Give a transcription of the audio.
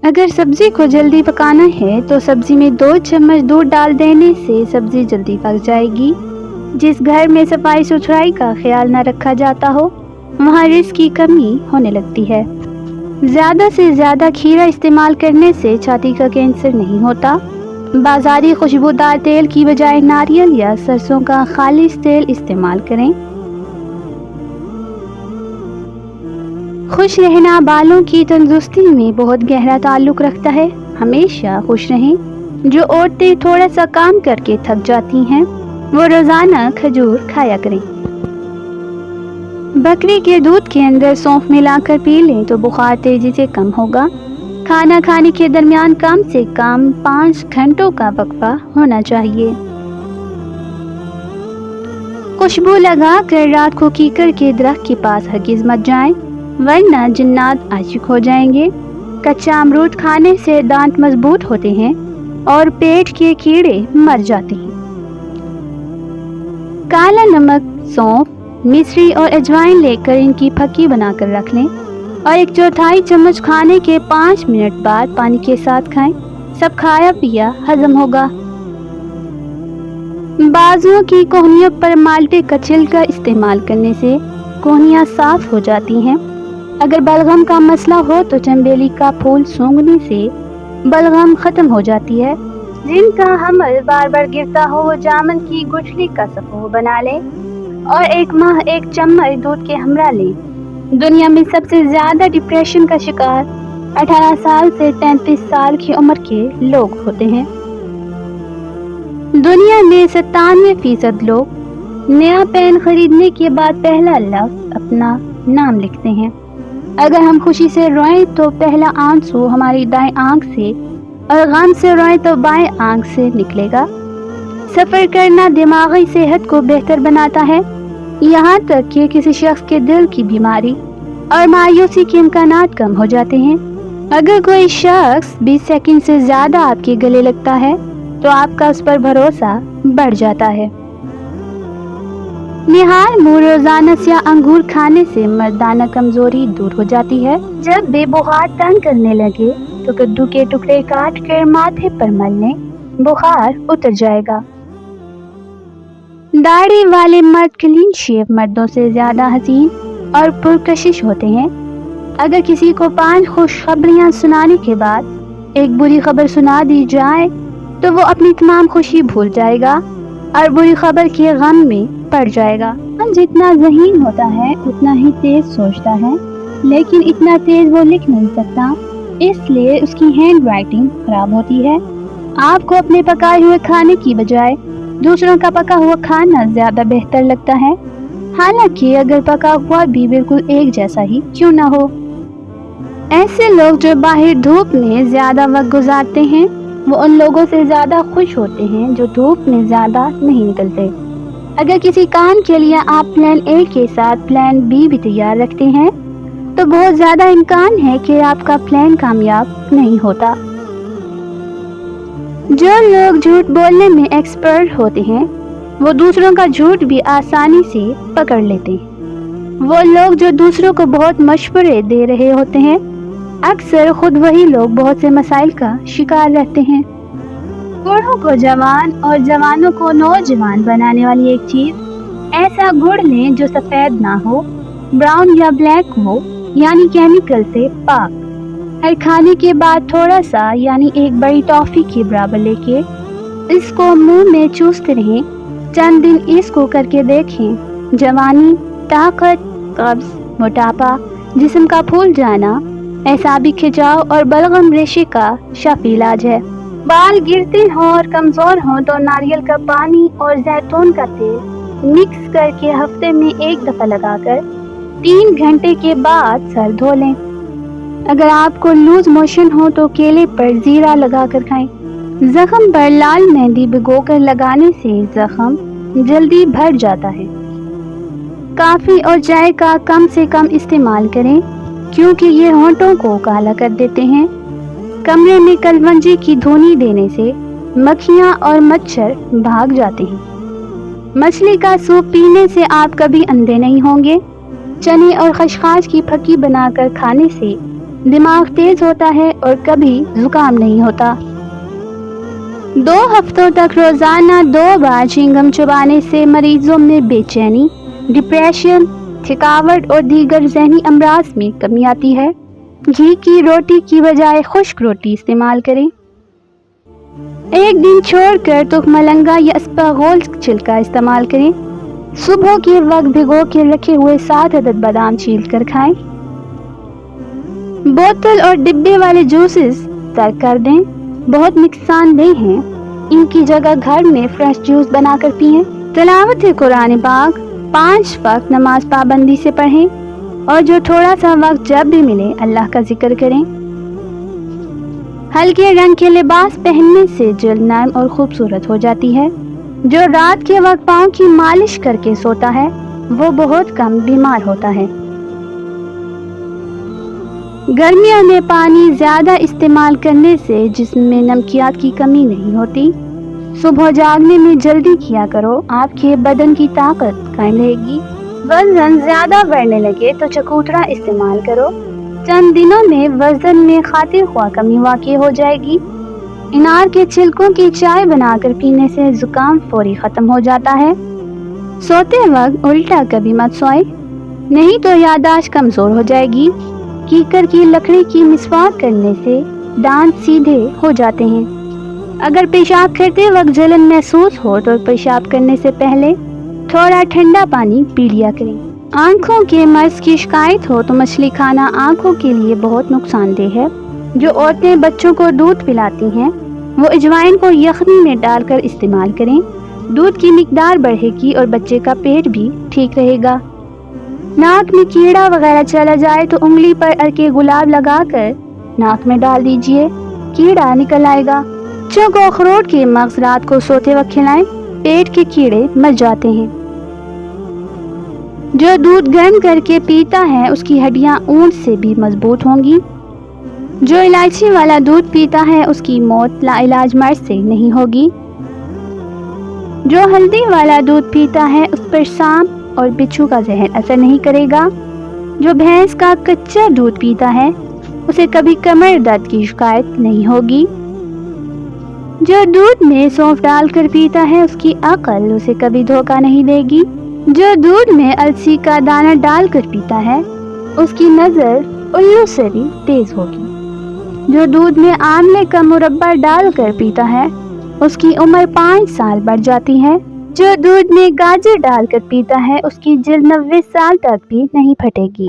اگر سبزی کو جلدی پکانا ہے تو سبزی میں 2 چمچ دودھ ڈال دینے سے سبزی جلدی پک جائے گی۔ جس گھر میں صفائی ستھرائی کا خیال نہ رکھا جاتا ہو وہاں رزق کی کمی ہونے لگتی ہے۔ زیادہ سے زیادہ کھیرا استعمال کرنے سے چھاتی کا کینسر نہیں ہوتا۔ بازاری خوشبودار تیل کی بجائے ناریل یا سرسوں کا خالص تیل استعمال کریں۔ خوش رہنا بالوں کی تندرستی میں بہت گہرا تعلق رکھتا ہے۔ ہمیشہ خوش رہیں۔ جو عورتیں تھوڑا سا کام کر کے تھک جاتی ہیں وہ روزانہ کھجور کھایا کریں۔ بکری کے دودھ کے اندر سونف ملا کر پی لیں تو بخار تیزی سے کم ہوگا۔ کھانا کھانے کے درمیان کم سے کم 5 گھنٹوں کا وقفہ ہونا چاہیے۔ خوشبو لگا کر رات کو کیکر کے درخت کے پاس ہرگز مت جائیں ورنہ جنات عاشق ہو جائیں گے۔ کچا امرود کھانے سے دانت مضبوط ہوتے ہیں اور پیٹ کے کیڑے مر جاتے ہیں۔ کالا نمک، سونف، مصری اور اجوائن لے کر ان کی پھکی بنا کر رکھ لیں اور 1/4 چمچ کھانے کے 5 منٹ بعد پانی کے ساتھ کھائیں۔ سب کھایا پیا ہضم ہوگا۔ بازوؤں کی کوہنیوں پر مالٹے کا چھلکا استعمال کرنے سے کوہنیاں صاف ہو جاتی ہیں۔ اگر بلغم کا مسئلہ ہو تو چنبیلی کا پھول سونگھنے سے بلغم ختم ہو جاتی ہے۔ جن کا حمل بار بار گرتا ہو وہ جامن کی گٹھلی کا سفو بنا لیں اور 1 ماہ 1 چمچ دودھ کے ہمراہ لیں۔ دنیا میں سب سے زیادہ ڈپریشن کا شکار 18 سال سے 33 سال کی عمر کے لوگ ہوتے ہیں۔ دنیا میں 97% لوگ نیا پین خریدنے کے بعد پہلا لفظ اپنا نام لکھتے ہیں۔ اگر ہم خوشی سے روئیں تو پہلا آنسو ہماری دائیں آنکھ سے اور غم سے روئیں تو بائیں آنکھ سے نکلے گا۔ سفر کرنا دماغی صحت کو بہتر بناتا ہے، یہاں تک کہ کسی شخص کے دل کی بیماری اور مایوسی کے امکانات کم ہو جاتے ہیں۔ اگر کوئی شخص 20 سیکنڈ سے زیادہ آپ کے گلے لگتا ہے تو آپ کا اس پر بھروسہ بڑھ جاتا ہے۔ نہار منہ روزانہ سیاہ انگور کھانے سے مردانہ کمزوری دور ہو جاتی ہے۔ جب بے بخار تنگ کرنے لگے تو کدو کے ٹکڑے کاٹ کر ماتھے پر مل لیں، بخار اتر جائے گا۔ داڑھی والے مرد کلین شیو مردوں سے زیادہ حسین اور پرکشش ہوتے ہیں۔ اگر کسی کو 5 خوشخبریاں سنانے کے بعد ایک بری خبر سنا دی جائے تو وہ اپنی تمام خوشی بھول جائے گا اور بری خبر کے غم میں پڑ جائے گا۔ جتنا ذہین ہوتا ہے اتنا ہی تیز سوچتا ہے، لیکن اتنا تیز وہ لکھ نہیں سکتا، اس لیے اس کی ہینڈ رائٹنگ خراب ہوتی ہے۔ آپ کو اپنے پکائے ہوئے کھانے کی بجائے دوسروں کا پکا ہوا کھانا زیادہ بہتر لگتا ہے، حالانکہ اگر پکا ہوا بھی بالکل ایک جیسا ہی کیوں نہ ہو۔ ایسے لوگ جو باہر دھوپ میں زیادہ وقت گزارتے ہیں وہ ان لوگوں سے زیادہ خوش ہوتے ہیں جو دھوپ میں زیادہ نہیں نکلتے۔ اگر کسی کام کے لیے آپ پلان اے کے ساتھ پلان بی بھی تیار رکھتے ہیں تو بہت زیادہ امکان ہے کہ آپ کا پلان کامیاب نہیں ہوتا۔ جو لوگ جھوٹ بولنے میں ایکسپرٹ ہوتے ہیں وہ دوسروں کا جھوٹ بھی آسانی سے پکڑ لیتے ہیں۔ وہ لوگ جو دوسروں کو بہت مشورے دے رہے ہوتے ہیں اکثر خود وہی لوگ بہت سے مسائل کا شکار رہتے ہیں۔ گڑوں کو جوان اور جوانوں کو نوجوان بنانے والی ایک چیز، ایسا گڑ لیں جو سفید نہ ہو، براؤن یا بلیک ہو، یعنی کیمیکل سے پاک۔ ہر کھانے کے بعد تھوڑا سا یعنی ایک بڑی ٹافی کے برابر لے کے اس کو منہ میں چوستے رہیں۔ چند دن اس کو کر کے دیکھیں۔ جوانی، طاقت، قبض، موٹاپا، جسم کا پھول جانا، اعصابی کھچاؤ اور بلغم ریشے کا شفا علاج ہے۔ بال گرتے ہوں اور کمزور ہوں تو ناریل کا پانی اور زیتون کا تیل مکس کر کے ہفتے میں 1 دفعہ لگا کر 3 گھنٹے کے بعد سر دھو لیں۔ اگر آپ کو لوز موشن ہو تو کیلے پر زیرہ لگا کر کھائیں۔ زخم پر لال مہندی بھگو کر لگانے سے زخم جلدی بھر جاتا ہے۔ کافی اور چائے کا کم سے کم استعمال کریں کیونکہ یہ ہونٹوں کو کالا کر دیتے ہیں۔ کمرے میں کلونجی کی دھونی دینے سے مکھیاں اور مچھر بھاگ جاتے ہیں۔ مچھلی کا سوپ پینے سے آپ کبھی اندھے نہیں ہوں گے۔ چنے اور خشخاش کی پھکی بنا کر کھانے سے دماغ تیز ہوتا ہے اور کبھی زکام نہیں ہوتا۔ 2 ہفتوں تک روزانہ 2 بار چنگم چبانے سے مریضوں میں بے چینی، ڈپریشن، تھکاوٹ اور دیگر ذہنی امراض میں کمی آتی ہے۔ گھی کی روٹی کی بجائے خشک روٹی استعمال کریں۔ ایک دن چھوڑ کر تخم مرنگا یا اسپاغول چھلکا استعمال کریں۔ صبح کے وقت بھگو کے رکھے ہوئے 7 عدد بادام چھیل کر کھائیں۔ بوتل اور ڈبے والے جوسز ترک کر دیں، بہت نقصان دہ ہیں۔ ان کی جگہ گھر میں فریش جوس بنا کر پئیں۔ تلاوت قرآن پاک 5 وقت نماز پابندی سے پڑھیں اور جو تھوڑا سا وقت جب بھی ملے اللہ کا ذکر کریں۔ ہلکے رنگ کے لباس پہننے سے جلد نرم اور خوبصورت ہو جاتی ہے۔ جو رات کے وقت پاؤں کی مالش کر کے سوتا ہے وہ بہت کم بیمار ہوتا ہے۔ گرمیوں میں پانی زیادہ استعمال کرنے سے جسم میں نمکیات کی کمی نہیں ہوتی۔ صبح جاگنے میں جلدی کیا کرو، آپ کے بدن کی طاقت قائم رہے گی۔ وزن زیادہ بڑھنے لگے تو چکوترا استعمال کرو، چند دنوں میں وزن میں خاطر خواہ کمی واقع ہو جائے گی۔ انار کے چھلکوں کی چائے بنا کر پینے سے زکام فوری ختم ہو جاتا ہے۔ سوتے وقت الٹا کبھی مت سوئے، نہیں تو یادداشت کمزور ہو جائے گی۔ کیکر کی لکڑی کی مسواک کرنے سے دانت سیدھے ہو جاتے ہیں۔ اگر پیشاب کرتے وقت جلن محسوس ہو تو پیشاب کرنے سے پہلے تھوڑا ٹھنڈا پانی پی لیا کریں۔ آنکھوں کے مرض کی شکایت ہو تو مچھلی کھانا آنکھوں کے لیے بہت نقصان دہ ہے۔ جو عورتیں بچوں کو دودھ پلاتی ہیں وہ اجوائن کو یخنی میں ڈال کر استعمال کریں، دودھ کی مقدار بڑھے گی اور بچے کا پیٹ بھی ٹھیک رہے گا۔ ناک میں کیڑا وغیرہ چلا جائے تو انگلی پر ارکے گلاب لگا کر ناک میں ڈال دیجئے، کیڑا نکل آئے گا۔ بچوں کو اخروٹ کے مغز رات کو سوتے وقت کھلائیں، پیٹ کے کیڑے مر جاتے ہیں۔ جو دودھ گرم کر کے پیتا ہے اس کی ہڈیاں اونٹ سے بھی مضبوط ہوں گی۔ جو الائچی والا دودھ پیتا ہے اس کی موت لا علاج مرض سے نہیں ہوگی۔ جو ہلدی والا دودھ پیتا ہے اس پر سانپ اور بچھو کا زہر اثر نہیں کرے گا۔ جو بھینس کا کچا دودھ پیتا ہے اسے کبھی کمر درد کی شکایت نہیں ہوگی۔ جو دودھ میں سونف ڈال کر پیتا ہے اس کی عقل اسے کبھی دھوکہ نہیں دے گی۔ جو دودھ میں السی کا دانہ ڈال کر پیتا ہے اس کی نظر الو سے بھی تیز ہوگی۔ جو دودھ میں آملے کا مربع ڈال کر پیتا ہے اس کی عمر 5 سال بڑھ جاتی ہے۔ جو دودھ میں گاجر ڈال کر پیتا ہے اس کی جلد 90 سال تک بھی نہیں پھٹے گی۔